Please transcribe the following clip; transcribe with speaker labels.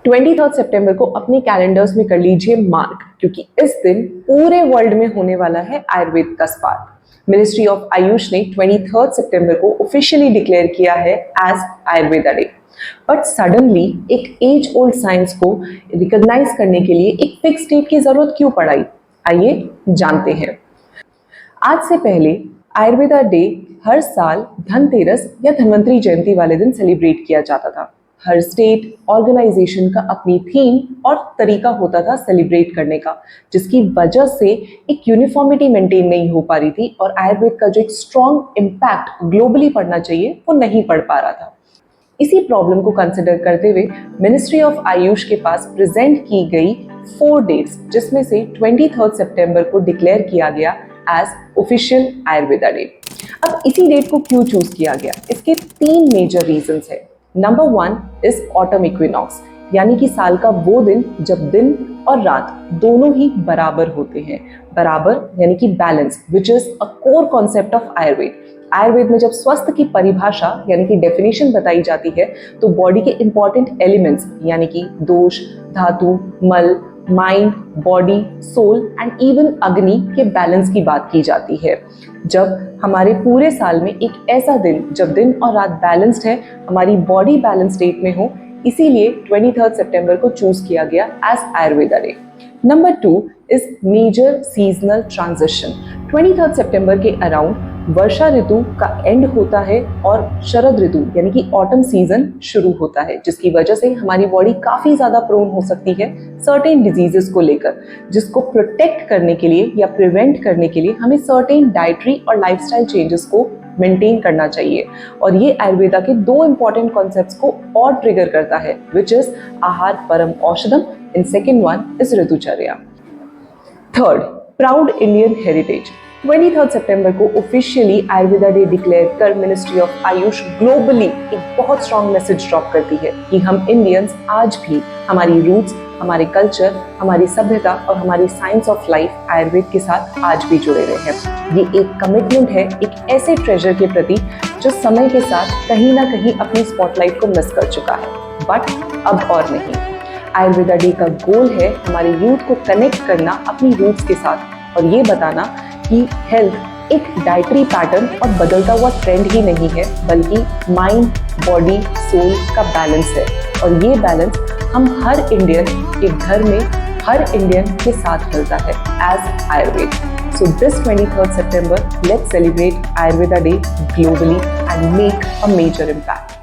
Speaker 1: 23 सितंबर को अपने कैलेंडर्स में कर लीजिए मार्क, क्योंकि इस दिन पूरे वर्ल्ड में होने वाला है आयुर्वेद का स्पार्क। मिनिस्ट्री ऑफ आयुष ने 23 सितंबर को ऑफिशियली डिक्लेयर किया है as Ayurveda day. But suddenly एक एज ओल्ड साइंस को रिकॉग्नाइज करने के लिए एक फिक्स डेट की जरूरत क्यों पड़ाई, आइए जानते हैं। आज से पहले आयुर्वेदा डे हर साल धनतेरस या धन्वंतरी जयंती वाले दिन सेलिब्रेट किया जाता था। हर स्टेट ऑर्गेनाइजेशन का अपनी थीम और तरीका होता था सेलिब्रेट करने का, जिसकी वजह से एक यूनिफॉर्मिटी मेंटेन नहीं हो पा रही थी और आयुर्वेद का जो एक स्ट्रॉन्ग इम्पैक्ट ग्लोबली पड़ना चाहिए वो नहीं पड़ पा रहा था। इसी प्रॉब्लम को कंसिडर करते हुए मिनिस्ट्री ऑफ आयुष के पास प्रेजेंट की गई 4 डेट्स, जिसमें से 23 सितंबर को डिक्लेयर किया गया एज ऑफिशियल आयुर्वेदा डे। अब इसी डेट को क्यों चूज किया गया, इसके 3 मेजर रीजंस है। नंबर 1 इज ऑटम इक्विनॉक्स, यानी कि साल का वो दिन जब दिन और रात दोनों ही बराबर होते हैं। बराबर यानी कि balance, which is a core concept of Ayurveda. Ayurveda में जब स्वास्थ्य की परिभाषा यानी कि डेफिनेशन बताई जाती है तो बॉडी के इंपॉर्टेंट एलिमेंट्स यानी कि दोष, धातु, मल, mind, body, soul and even अग्नि के बैलेंस की बात की जाती है। जब हमारे पूरे साल में एक ऐसा दिन जब दिन और रात बैलेंस्ड है, हमारी बॉडी बैलेंस स्टेट में हो, इसीलिए 23 सितंबर को चूज किया गया as Ayurveda day. Number 2 is major seasonal transition. 23 सितंबर के अराउंड वर्षा ऋतु का एंड होता है और शरद ऋतु यानी कि ऑटम सीजन शुरू होता है, जिसकी वजह से हमारी बॉडी काफी ज्यादा प्रोन हो सकती है सर्टेन डिजीजेस को लेकर, जिसको प्रोटेक्ट करने के लिए या प्रिवेंट करने के लिए हमें सर्टेन डाइटरी और लाइफस्टाइल चेंजेस को मेंटेन करना चाहिए। और ये आयुर्वेदा के 2 इंपॉर्टेंट कॉन्सेप्ट्स को और ट्रिगर करता है, विच इज आहार परम औषधम एंड सेकेंड वन इज ऋतुचर्या। Third, proud Indian heritage. 23 सितंबर को ऑफिशियली आयुर्वेदा डे डिक्लेयर कर मिनिस्ट्री ऑफ आयुष ग्लोबली एक बहुत स्ट्रॉन्ग मैसेज ड्रॉप करती है कि हम इंडियंस आज भी हमारी रूट्स, हमारे कल्चर, हमारी सभ्यता और हमारी साइंस ऑफ लाइफ आयुर्वेद के साथ आज भी जुड़े रहे हैं। ये एक कमिटमेंट है एक ऐसे ट्रेजर के प्रति जो समय के साथ कहीं ना कहीं अपनी स्पॉटलाइट को मिस कर चुका है, बट अब और नहीं। आयुर्वेदा डे का गोल है हमारे यूथ को कनेक्ट करना अपनी रूट्स के साथ और ये बताना कि हेल्थ एक डाइटरी पैटर्न और बदलता हुआ ट्रेंड ही नहीं है, बल्कि माइंड, बॉडी, सोल का बैलेंस है। और ये बैलेंस हम हर इंडियन के घर में हर इंडियन के साथ मिलता है एज आयुर्वेद। सो दिस 23 सितंबर, let's celebrate Ayurveda day globally and make a major impact.